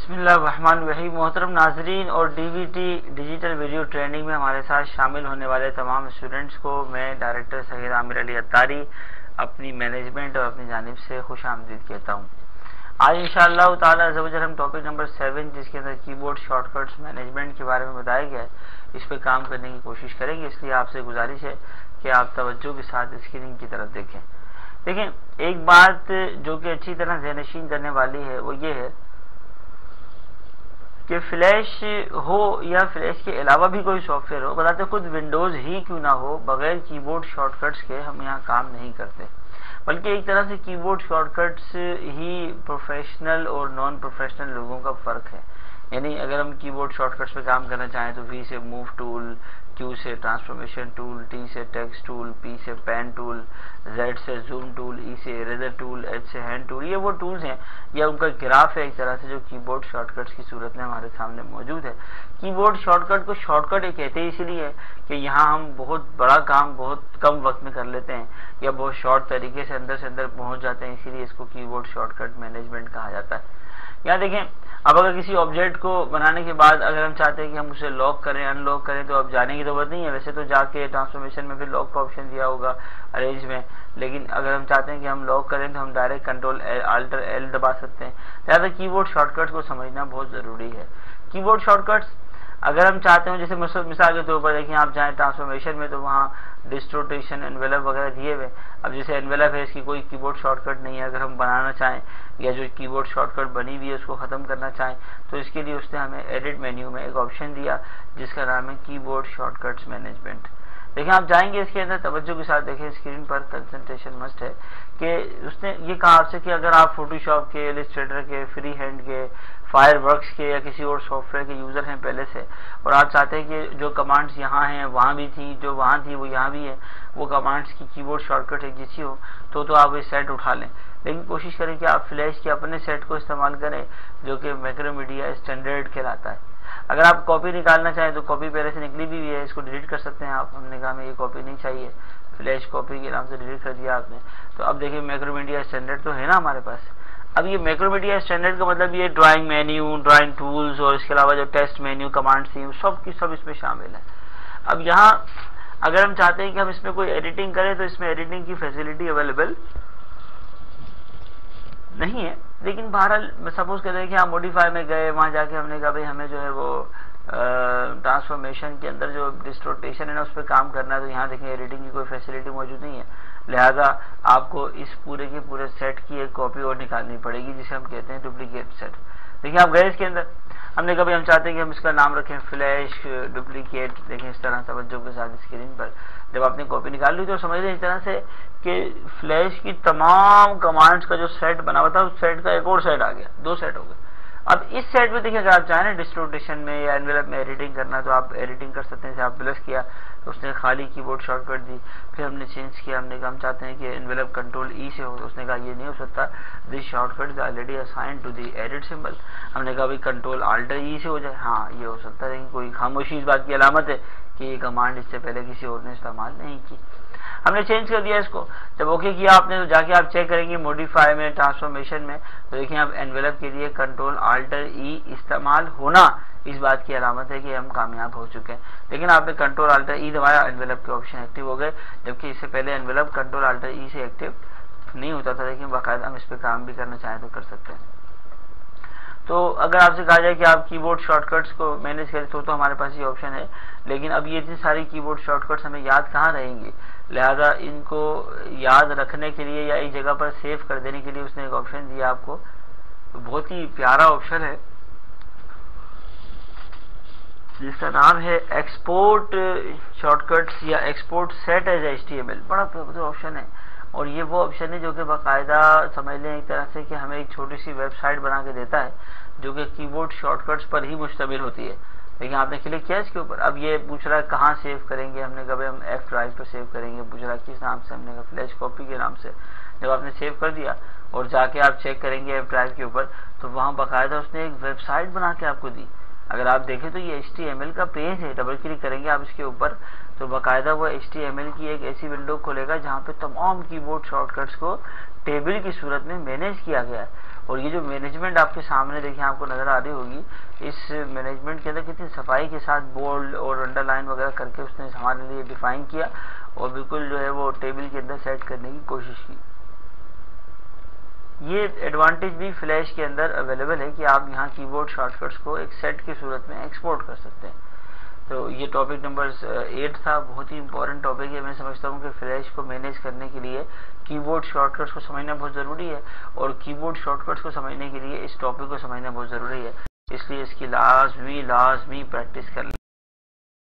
बिस्मिल्लाहिर्रहमानिर्रहीम। मोहतरम नाजरीन और डीवीटी डिजिटल वीडियो ट्रेनिंग में हमारे साथ शामिल होने वाले तमाम स्टूडेंट्स को मैं डायरेक्टर सहीद आमिर अली अत्तारी अपनी मैनेजमेंट और अपनी जानिब से खुश आमदीद कहता हूँ। आज इंशाअल्लाह ताला अज़्ज़वजल हम टॉपिक नंबर 7 जिसके अंदर कीबोर्ड शॉर्टकट्स मैनेजमेंट के बारे में बताया गया है, इस पर काम करने की कोशिश करेंगे। इसलिए आपसे गुजारिश है कि आप तवज्जो के साथ स्क्रीन की तरफ देखें। देखें, एक बात जो कि अच्छी तरह ज़हनशीन करने वाली है वो ये है कि फ्लैश हो या फ्लैश के अलावा भी कोई सॉफ्टवेयर हो, बताते खुद विंडोज ही क्यों ना हो, बगैर कीबोर्ड शॉर्टकट्स के हम यहाँ काम नहीं करते। बल्कि एक तरह से कीबोर्ड शॉर्टकट्स ही प्रोफेशनल और नॉन प्रोफेशनल लोगों का फर्क है। यानी अगर हम कीबोर्ड शॉर्टकट्स पे काम करना चाहें तो वी से मूव टूल, क्यू से ट्रांसफॉर्मेशन टूल, टी से टेक्स्ट टूल, पी से पेन टूल, जेड से जूम टूल, ई से इरेजर टूल, एच से हैंड टूल, ये वो टूल्स हैं या उनका ग्राफ है एक तरह से जो कीबोर्ड शॉर्टकट्स की सूरत में हमारे सामने मौजूद है। कीबोर्ड शॉर्टकट को शॉर्टकट कहते हैं इसीलिए कि यहाँ हम बहुत बड़ा काम बहुत कम वक्त में कर लेते हैं या बहुत शॉर्ट तरीके से अंदर पहुंच जाते हैं, इसीलिए इसको कीबोर्ड शॉर्टकट मैनेजमेंट कहा जाता है। यहाँ देखें, अब अगर किसी ऑब्जेक्ट को बनाने के बाद अगर हम चाहते हैं कि हम उसे लॉक करें अनलॉक करें तो अब जाने की जरूरत नहीं है। वैसे तो जाके ट्रांसफॉर्मेशन में भी लॉक का ऑप्शन दिया होगा अरेंज में, लेकिन अगर हम चाहते हैं कि हम लॉक करें तो हम डायरेक्ट कंट्रोल अल्टर एल दबा सकते हैं। लिहाजा कीबोर्ड शॉर्टकट्स को समझना बहुत जरूरी है। कीबोर्ड शॉर्टकट्स अगर हम चाहते हो, जैसे मिसाल के तौर पर देखिए, आप जाएं ट्रांसफॉर्मेशन में तो वहाँ डिस्टोटेशन एनवेलप वगैरह दिए हुए। अब जैसे एनवेलप है, इसकी कोई कीबोर्ड शॉर्टकट नहीं है। अगर हम बनाना चाहें या जो कीबोर्ड शॉर्टकट बनी हुई है उसको ख़त्म करना चाहें तो इसके लिए उसने हमें एडिट मेन्यू में एक ऑप्शन दिया जिसका नाम है कीबोर्ड शॉर्टकट्स मैनेजमेंट। देखिए, आप जाएंगे इसके अंदर तवज्जो के साथ देखें, स्क्रीन पर कंसंट्रेशन मस्ट है कि उसने ये कहा आपसे कि अगर आप फोटोशॉप के, इलस्ट्रेटर के, फ्री हैंड के, फायरवर्क्स के या किसी और सॉफ्टवेयर के यूज़र हैं पहले से और आप चाहते हैं कि जो कमांड्स यहाँ हैं वहाँ भी थी, जो वहाँ थी वो यहाँ भी है, वो कमांड्स की कीबोर्ड शॉर्टकट एक जैसी हो तो आप ये सेट उठा लें। लेकिन कोशिश करें कि आप फ्लैश के अपने सेट को इस्तेमाल करें जो कि मैक्रोमीडिया स्टैंडर्ड कहलाता है। अगर आप कॉपी निकालना चाहें तो कॉपी पहले से निकली भी है, इसको डिलीट कर सकते हैं आप। हमने कहा हमें ये कॉपी नहीं चाहिए, फ्लैश कॉपी के नाम से डिलीट कर दिया आपने। तो अब देखिए, मैक्रोमीडिया स्टैंडर्ड तो है ना हमारे पास। अब ये मैक्रोमीडिया स्टैंडर्ड का मतलब ये ड्राइंग मेन्यू, ड्राइंग टूल्स और इसके अलावा जो टेस्ट मेन्यू कमांड्स थी सब की सब इसमें शामिल है। अब यहाँ अगर हम चाहते हैं कि हम इसमें कोई एडिटिंग करें तो इसमें एडिटिंग की फैसिलिटी अवेलेबल नहीं है। लेकिन बहरहाल सपोज करते हैं कि आप मॉडिफाई में गए, वहाँ जाके हमने कहा भाई हमें जो है वो ट्रांसफॉर्मेशन के अंदर जो डिस्टोर्टेशन है ना उस पर काम करना है, तो यहाँ देखें एडिटिंग की कोई फैसिलिटी मौजूद नहीं है। लिहाजा आपको इस पूरे के पूरे सेट की एक कॉपी और निकालनी पड़ेगी जिसे हम कहते हैं डुप्लीकेट सेट। देखिए, आप गए इसके अंदर, हमने कभी हम चाहते हैं कि हम इसका नाम रखें फ्लैश डुप्लीकेट। देखें इस तरह तवज्जो के साथ स्क्रीन पर जब आपने कॉपी निकाल ली तो समझ लें इस तरह से कि फ्लैश की तमाम कमांड्स का जो सेट बना हुआ था उस सेट का एक और सेट आ गया, 2 सेट हो गए। अब इस सेट में देखिए, अगर आप चाहें ना डिस्टोर्टेशन में या एनवेलप में एडिटिंग करना तो आप एडिटिंग कर सकते हैं। जैसे आप प्लस किया तो उसने खाली कीबोर्ड शॉर्टकट दी, फिर हमने चेंज किया, हमने कहा हम चाहते हैं कि एनवेलप कंट्रोल ई से हो, तो उसने कहा ये नहीं हो सकता, this shortcut is already assigned to the edit symbol. हमने कहा भाई कंट्रोल अल्टर ई से हो जाए, हाँ ये हो सकता है, लेकिन कोई खामोशी इस बात की अलामत है कि ये कमांड इससे पहले किसी और ने इस्तेमाल नहीं की। हमने चेंज कर दिया इसको। जब ओके किया आपने तो जाके आप चेक करेंगे मॉडिफाई में, ट्रांसफॉर्मेशन में, तो देखिए आप एनवेलप के लिए कंट्रोल अल्टर ई इस्तेमाल होना इस बात की अलामत है कि हम कामयाब हो चुके हैं। लेकिन आपने कंट्रोल अल्टर ई दबाया, एनवेलप के ऑप्शन एक्टिव हो गए, जबकि इससे पहले एनवेलप कंट्रोल अल्टर ई से एक्टिव नहीं होता था। लेकिन बाकायदा हम इस पर काम भी करना चाहें तो कर सकते हैं। तो अगर आपसे कहा जाए कि आप कीबोर्ड शॉर्टकट्स को मैनेज करें तो हमारे पास ये ऑप्शन है, लेकिन अब ये इतनी सारी कीबोर्ड शॉर्टकट्स हमें याद कहाँ रहेंगी। लिहाजा इनको याद रखने के लिए या एक जगह पर सेव कर देने के लिए उसने एक ऑप्शन दिया आपको, बहुत ही प्यारा ऑप्शन है जिसका नाम है एक्सपोर्ट शॉर्टकट्स या एक्सपोर्ट सेट एज HTML। बड़ा ऑप्शन है और ये वो ऑप्शन है जो कि बाकायदा समझ लें एक तरह से कि हमें एक छोटी सी वेबसाइट बना के देता है जो कि कीबोर्ड शॉर्टकट्स पर ही मुश्तमिल होती है। लेकिन आपने क्लिक किया इसके ऊपर, अब ये पूछ रहा है कहाँ सेव करेंगे। हमने कहा हम F ड्राइव पर सेव करेंगे। पूछ रहा है किस नाम से, हमने कहा फ्लैश कॉपी के नाम से। जब आपने सेव कर दिया और जाके आप चेक करेंगे F ड्राइव के ऊपर तो वहाँ बाकायदा उसने एक वेबसाइट बना के आपको दी अगर आप देखें तो ये HTML का पेज है, डबल क्लिक करेंगे आप इसके ऊपर तो बाकायदा वो HTML की एक ऐसी विंडो खोलेगा जहाँ पे तमाम कीबोर्ड शॉर्टकट्स को टेबल की सूरत में मैनेज किया गया है। और ये जो मैनेजमेंट आपके सामने देखिए आपको नजर आ रही होगी, इस मैनेजमेंट के अंदर कितनी सफाई के साथ बोल्ड और अंडरलाइन वगैरह करके उसने हमारे लिए डिफाइन किया और बिल्कुल जो है वो टेबल के अंदर सेट करने की कोशिश की। ये एडवांटेज भी फ्लैश के अंदर अवेलेबल है कि आप यहाँ कीबोर्ड शॉर्टकट्स को एक सेट की सूरत में एक्सपोर्ट कर सकते हैं। तो ये टॉपिक नंबर 8 था, बहुत ही इंपॉर्टेंट टॉपिक है। मैं समझता हूँ कि फ्लैश को मैनेज करने के लिए कीबोर्ड शॉर्टकट्स को समझना बहुत ज़रूरी है और कीबोर्ड शॉर्टकट्स को समझने के लिए इस टॉपिक को समझना बहुत ज़रूरी है, इसलिए इसकी लाजमी प्रैक्टिस कर